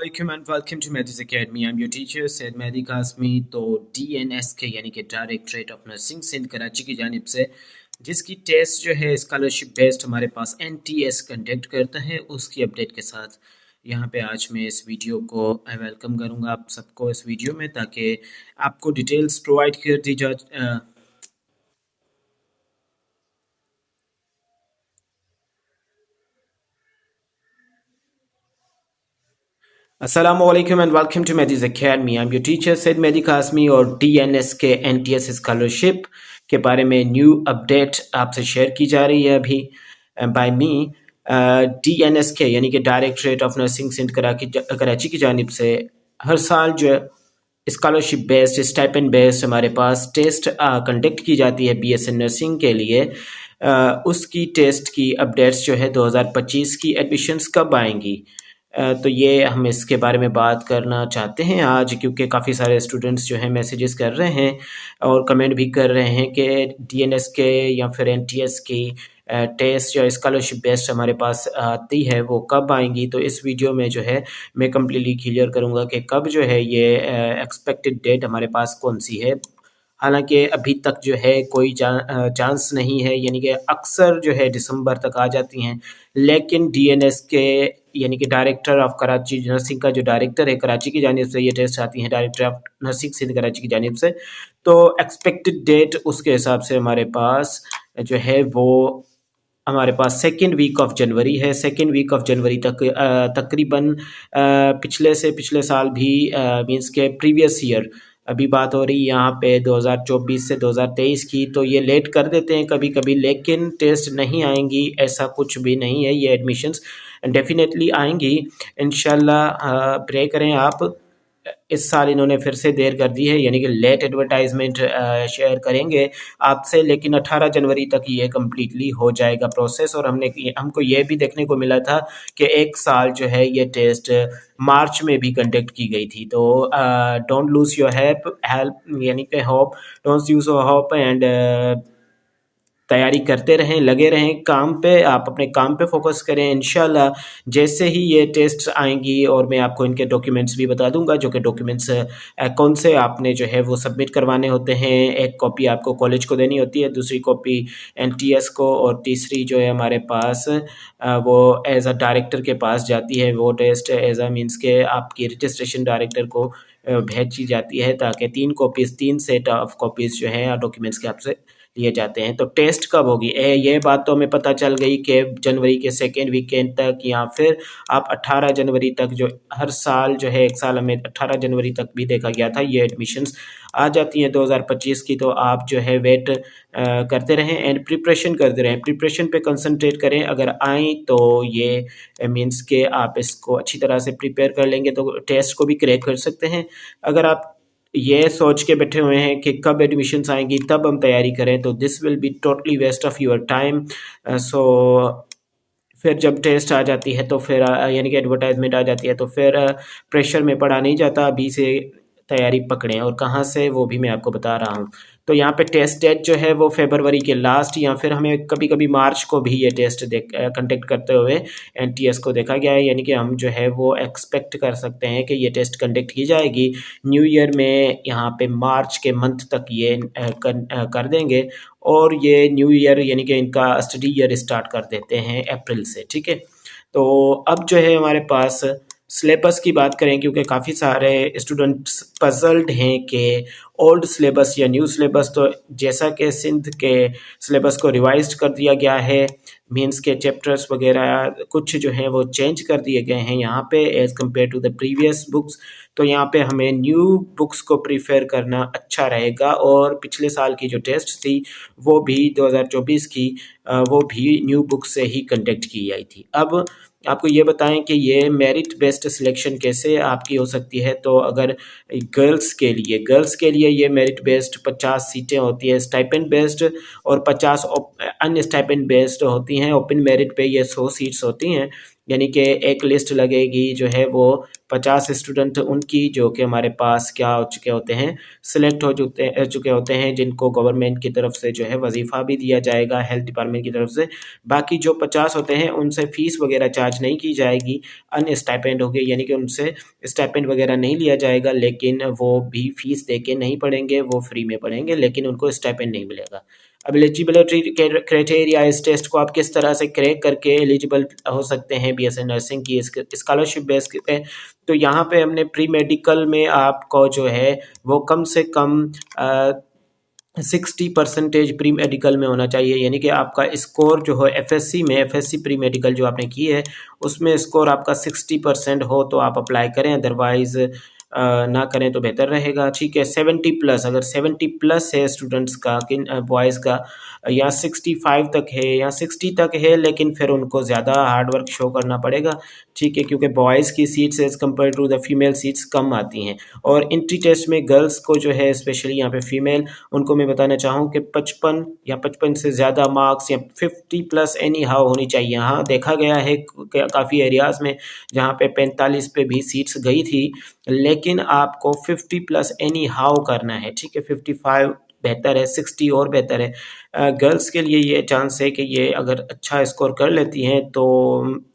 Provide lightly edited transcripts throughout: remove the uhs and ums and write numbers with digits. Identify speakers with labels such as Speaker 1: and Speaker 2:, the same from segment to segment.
Speaker 1: Assalamualaikum and welcome to Mehdi's Academy. I'm your teacher Said Mehdi Kasmi। तो DNSK यानी कि directorate of nursing Sindh Karachi की जानिब से जिसकी टेस्ट जो है स्कॉलरशिप बेस्ड हमारे पास NTS कंडक्ट करता है, उसकी अपडेट के साथ यहाँ पे आज मैं इस वीडियो को वेलकम करूँगा आप सबको इस वीडियो में, ताकि आपको डिटेल्स प्रोवाइड कर दी जाए। Assalamualaikum and welcome to Mehdi's Academy. I'm your teacher Said Mehdi Kasmi और DNSK NTS स्कॉलरशिप के बारे में न्यू अपडेट आपसे शेयर की जा रही है अभी बाय मी। DNSK यानी कि directorate of nursing Sindh Karachi की जानिब से हर साल जो स्कॉलरशिप बेस्ड स्टाइपेंड बेस्ड हमारे पास टेस्ट कंडक्ट की जाती है BSN नर्सिंग के लिए। उसकी टेस्ट की अपडेट्स जो है 2025 की एडमिशन्स कब आएंगी, तो ये हम इसके बारे में बात करना चाहते हैं आज, क्योंकि काफ़ी सारे स्टूडेंट्स जो हैं मैसेजेस कर रहे हैं और कमेंट भी कर रहे हैं कि DNSK या फिर NTS की टेस्ट या स्कॉलरशिप बेस्ड हमारे पास आती है वो कब आएंगी। तो इस वीडियो में जो है मैं कम्प्लीटली क्लियर करूँगा कि कब जो है ये एक्सपेक्टेड डेट हमारे पास कौन सी है। हालांकि अभी तक जो है कोई चांस नहीं है, यानी कि अक्सर जो है दिसंबर तक आ जाती हैं, लेकिन DNSK यानी कि डायरेक्टर ऑफ कराची नर्सिंग का जो डायरेक्टर है कराची की जानिब से ये टेस्ट आती हैं, director of nursing Sindh Karachi की जानिब से। तो एक्सपेक्टेड डेट उसके हिसाब से हमारे पास जो है वो हमारे पास सेकेंड वीक ऑफ जनवरी है। सेकेंड वीक ऑफ जनवरी तक तकरीबन पिछले साल भी मींस के प्रीवियस ईयर अभी बात हो रही यहाँ पे 2024 से 2023 की, तो ये लेट कर देते हैं कभी कभी, लेकिन टेस्ट नहीं आएंगी ऐसा कुछ भी नहीं है। ये एडमिशन्स डेफिनेटली आएंगी इंशाल्लाह। प्रे करें आप। इस साल इन्होंने फिर से देर कर दी है, यानी कि लेट एडवर्टाइजमेंट शेयर करेंगे आपसे, लेकिन 18 जनवरी तक ये कम्प्लीटली हो जाएगा प्रोसेस। और हमको ये भी देखने को मिला था कि एक साल जो है ये टेस्ट मार्च में भी कंडक्ट की गई थी। तो डोंट लूज योर हेल्प यानी कि hope, don't use your hope and तैयारी करते रहें, लगे रहें काम पे। आप अपने काम पे फोकस करें इंशाल्लाह। जैसे ही ये टेस्ट आएंगी और मैं आपको इनके डॉक्यूमेंट्स भी बता दूंगा, जो कि डॉक्यूमेंट्स कौन से आपने जो है वो सबमिट करवाने होते हैं। एक कॉपी आपको कॉलेज को देनी होती है, दूसरी कॉपी NTS को, और तीसरी जो है हमारे पास वो एज अ डायरेक्टर के पास जाती है। वो टेस्ट एज अ मीन्स के आपकी रजिस्ट्रेशन डायरेक्टर को भेजी जाती है, ताकि 3 सेट ऑफ कॉपीज़ जो है डॉक्यूमेंट्स के आपसे लिए जाते हैं। तो टेस्ट कब होगी ये बात तो हमें पता चल गई कि जनवरी के सेकेंड वीकेंड तक, या फिर आप 18 जनवरी तक, जो हर साल जो है एक साल हमें 18 जनवरी तक भी देखा गया था, ये एडमिशन्स आ जाती हैं 2025 की। तो आप जो है वेट करते रहें एंड प्रिपरेशन करते रहें, प्रिपरेशन पे कंसंट्रेट करें। अगर आए तो ये मीन्स के आप इसको अच्छी तरह से प्रिपेयर कर लेंगे तो टेस्ट को भी क्रैक कर सकते हैं। अगर आप ये सोच के बैठे हुए हैं कि कब एडमिशन्स आएंगी तब हम तैयारी करें, तो this will be totally waste of your time. So फिर जब टेस्ट आ जाती है तो फिर यानी कि एडवर्टाइजमेंट आ जाती है तो फिर प्रेशर में पड़ा नहीं जाता। अभी से तैयारी पकड़ें, और कहाँ से वो भी मैं आपको बता रहा हूँ। तो यहाँ पे टेस्ट डेट जो है वो फरवरी के लास्ट, या फिर हमें कभी कभी मार्च को भी ये टेस्ट कंडक्ट करते हुए NTS को देखा गया है। यानी कि हम जो है वो एक्सपेक्ट कर सकते हैं कि ये टेस्ट कंडक्ट की जाएगी न्यू ईयर में, यहाँ पे मार्च के मंथ तक ये कर देंगे। और ये न्यू ईयर यानी कि इनका स्टडी ईयर स्टार्ट कर देते हैं अप्रैल से, ठीक है। तो अब जो है हमारे पास सिलेबस की बात करें, क्योंकि काफ़ी सारे स्टूडेंट्स पजल्ड हैं कि ओल्ड सिलेबस या न्यू सिलेबस। तो जैसा कि सिंध के सिलेबस को रिवाइज्ड कर दिया गया है, मीन्स के चैप्टर्स वगैरह कुछ जो हैं वो चेंज कर दिए गए हैं यहाँ पे as compare to the previous books. तो यहाँ पे हमें न्यू बुक्स को प्रीफर करना अच्छा रहेगा। और पिछले साल की जो टेस्ट थी वो भी 2024 की वो भी न्यू बुक से ही कंडक्ट की गई थी। अब आपको ये बताएं कि ये मेरिट बेस्ड सिलेक्शन कैसे आपकी हो सकती है। तो अगर गर्ल्स के लिए ये मेरिट बेस्ड 50 सीटें होती है स्टाइपेंड बेस्ड, और 50 अन्य स्टाइपेंड बेस्ड होती हैं। ओपन मेरिट पे ये 100 सीट्स होती हैं। यानी कि एक लिस्ट लगेगी जो है वो 50 स्टूडेंट उनकी जो कि हमारे पास क्या हो चुके होते हैं, सिलेक्ट हो चुके होते हैं, जिनको गवर्नमेंट की तरफ से जो है वजीफ़ा भी दिया जाएगा हेल्थ डिपार्टमेंट की तरफ से। बाकी जो 50 होते हैं उनसे फ़ीस वगैरह चार्ज नहीं की जाएगी, अन स्टाइपेंड हो गए, यानी कि उनसे स्टाइपेंड वगैरह नहीं लिया जाएगा, लेकिन वो भी फ़ीस दे के नहीं पढ़ेंगे, वो फ्री में पढ़ेंगे, लेकिन उनको स्टाइपेंड नहीं मिलेगा। अब एलिजिबिलिटी क्राइटेरिया, इस टेस्ट को आप किस तरह से क्रैक करके एलिजिबल हो सकते हैं बीएससी नर्सिंग की स्कॉलरशिप बेस पे। तो यहाँ पे हमने प्री मेडिकल में आपको जो है वो कम से कम 60% प्री मेडिकल में होना चाहिए, यानी कि आपका स्कोर जो है एफएससी में, एफएससी प्री मेडिकल जो आपने की है उसमें स्कोर आपका 60% हो तो आप अप्लाई करें, अदरवाइज ना करें तो बेहतर रहेगा। ठीक है, 70+, अगर 70+ है स्टूडेंट्स का, किन बॉयज़ का, या 65 तक है या 60 तक है, लेकिन फिर उनको ज़्यादा हार्ड वर्क शो करना पड़ेगा। ठीक है, क्योंकि बॉयज़ की seats as compare to the female seats कम आती हैं। और एंट्री टेस्ट में गर्ल्स को जो है स्पेशली यहाँ पे फीमेल, उनको मैं बताना चाहूँ कि 55 या 55 से ज़्यादा मार्क्स या 50+ एनी हाउ होनी चाहिए। हाँ, देखा गया है काफ़ी एरियाज़ में जहाँ पे 45 पे भी सीट्स गई थी, लेकिन आपको 50+ एनी हाउ करना है। ठीक है, 55 बेहतर है, 60 और बेहतर है। गर्ल्स के लिए ये चांस है कि ये अगर अच्छा स्कोर कर लेती हैं तो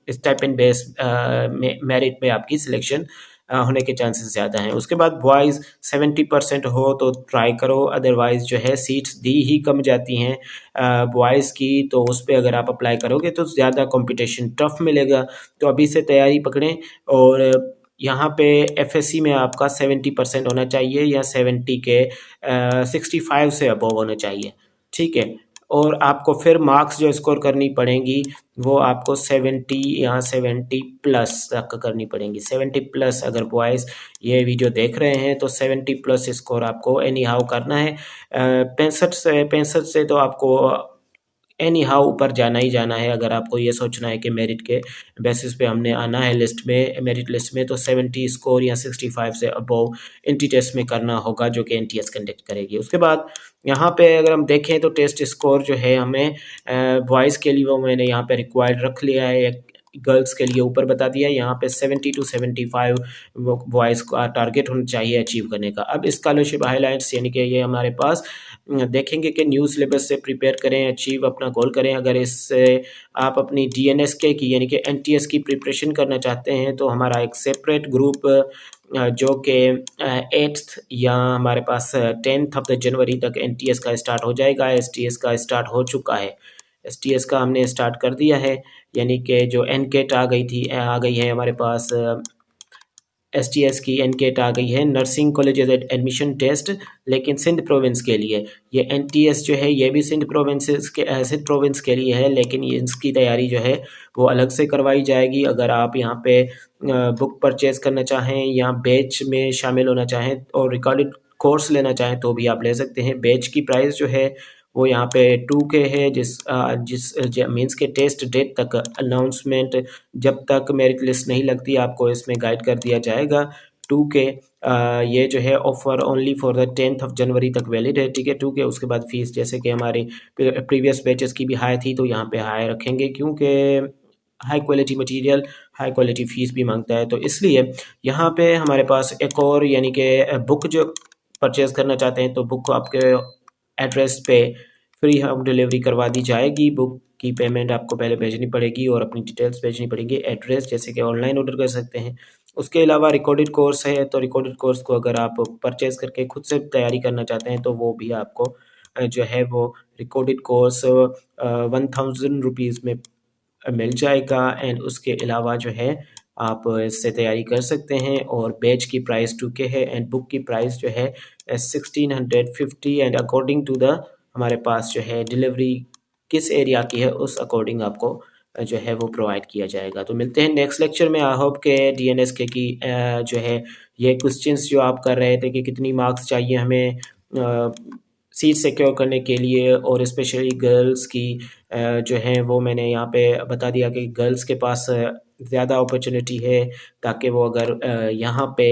Speaker 1: स्टाइपेंड बेस मेरिट में आपकी सिलेक्शन होने के चांसेस ज़्यादा हैं। उसके बाद बॉयज़ 70% हो तो ट्राई करो, अदरवाइज़ जो है सीट्स दी ही कम जाती हैं बॉयज़ की, तो उस पर अगर आप अप्लाई करोगे तो ज़्यादा कंपटीशन टफ मिलेगा। तो अभी से तैयारी पकड़ें। और यहाँ पे एफएससी में आपका 70% होना चाहिए या 70 के 65 से अबव होना चाहिए। ठीक है, और आपको फिर मार्क्स जो स्कोर करनी पड़ेंगी वो आपको 70 या 70+ तक करनी पड़ेंगी। 70+ अगर बॉयज़ ये वीडियो देख रहे हैं तो 70+ स्कोर आपको एनी हाउ करना है। 65 से तो आपको एनी हाउ ऊपर जाना ही जाना है। अगर आपको ये सोचना है कि मेरिट के बेसिस पे हमने आना है लिस्ट में, मेरिट लिस्ट में, तो 70 स्कोर या 65 से अबव एंट्री टेस्ट में करना होगा, जो कि एनटीएस कंडक्ट करेगी। उसके बाद यहाँ पे अगर हम देखें तो टेस्ट स्कोर जो है हमें बॉयज़ के लिए वो मैंने यहाँ पे रिक्वायर्ड रख लिया है, गर्ल्स के लिए ऊपर बता दिया। यहाँ पे 70 to 75 बॉयज़ का टारगेट होना चाहिए अचीव करने का। अब स्कॉलरशिप हाईलाइट्स, यानी कि ये हमारे पास देखेंगे कि न्यू सिलेबस से प्रिपेयर करें, अचीव अपना गोल करें। अगर इससे आप अपनी डीएनएसके की यानी कि एनटीएस की प्रिपरेशन करना चाहते हैं तो हमारा एक सेपरेट ग्रुप जो कि 8th या हमारे पास 10th ऑफ द जनवरी तक एनटीएस का स्टार्ट हो जाएगा। एसटीएस का स्टार्ट हो चुका है, एसटीएस का हमने स्टार्ट कर दिया है, यानी कि जो एनकेट आ गई है हमारे पास, एसटीएस की एनकेट आ गई है, नर्सिंग कॉलेज एडमिशन टेस्ट, लेकिन सिंध प्रोविंस के लिए। ये एनटीएस जो है ये भी सिंध प्रोविंस के लिए है, लेकिन ये इसकी तैयारी जो है वो अलग से करवाई जाएगी। अगर आप यहाँ पे बुक परचेज करना चाहें या बैच में शामिल होना चाहें और रिकॉर्डेड कोर्स लेना चाहें तो भी आप ले सकते हैं। बैच की प्राइस जो है वो यहाँ पे 2K है, जिस मीन्स के टेस्ट डेट तक अनाउंसमेंट, जब तक मेरिट लिस्ट नहीं लगती आपको इसमें गाइड कर दिया जाएगा। 2K ये जो है offer only for the 10th of January तक वैलिड है। ठीक है, 2K। उसके बाद फीस जैसे कि हमारी प्रीवियस बैचेस की भी हाई थी तो यहाँ पे हाई रखेंगे, क्योंकि high quality material high quality fees भी मांगता है, तो इसलिए यहाँ पे हमारे पास एक और, यानी कि बुक जो परचेज करना चाहते हैं तो बुक आपके एड्रेस पे फ्री होम डिलीवरी करवा दी जाएगी। बुक की पेमेंट आपको पहले भेजनी पड़ेगी और अपनी डिटेल्स भेजनी पड़ेगी, एड्रेस, जैसे कि ऑनलाइन ऑर्डर कर सकते हैं। उसके अलावा रिकॉर्डेड कोर्स है, तो रिकॉर्डेड कोर्स को अगर आप परचेज करके खुद से तैयारी करना चाहते हैं तो वो भी आपको जो है वो रिकॉर्डेड कोर्स 1000 रुपीज़ में मिल जाएगा। एंड उसके अलावा जो है आप इससे तैयारी कर सकते हैं। और बैच की प्राइस 2K है एंड बुक की प्राइस जो है 1650, एंड अकॉर्डिंग टू द हमारे पास जो है डिलीवरी किस एरिया की है उस अकॉर्डिंग आपको जो है वो प्रोवाइड किया जाएगा। तो मिलते हैं नेक्स्ट लेक्चर में। आई होप के डीएनएसके की जो है ये क्वेश्चंस जो आप कर रहे थे कि कितनी मार्क्स चाहिए हमें सीट सिक्योर करने के लिए, और स्पेशली गर्ल्स की जो है वो मैंने यहाँ पे बता दिया कि गर्ल्स के पास ज़्यादा अपॉर्चुनिटी है, ताकि वो अगर यहाँ पे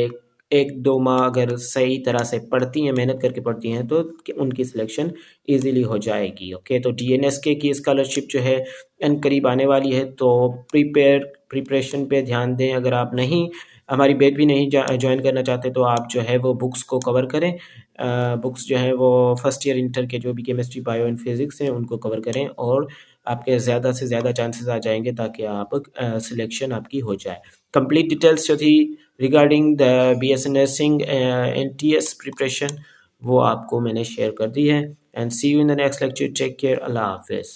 Speaker 1: 1-2 माह अगर सही तरह से पढ़ती हैं, मेहनत करके पढ़ती हैं, तो उनकी सिलेक्शन इजीली हो जाएगी। ओके, तो डीएनएसके की स्कॉलरशिप जो है इन करीब आने वाली है, तो प्रिपेयर प्रिपरेशन पे ध्यान दें। अगर आप नहीं हमारी बैच भी नहीं ज्वाइन करना चाहते तो आप जो है वो बुक्स को कवर करें। बुक्स जो है वो फर्स्ट ईयर इंटर के जो भी केमिस्ट्री बायो एंड फिजिक्स हैं उनको कवर करें और आपके ज़्यादा से ज़्यादा चांसेस आ जाएंगे ताकि आप सिलेक्शन आपकी हो जाए। कंप्लीट डिटेल्स जो थी regarding the BSc nursing NTS preparation वो आपको मैंने शेयर कर दी है। And see you in the next lecture. Take care. अल्लाह हाफिज़।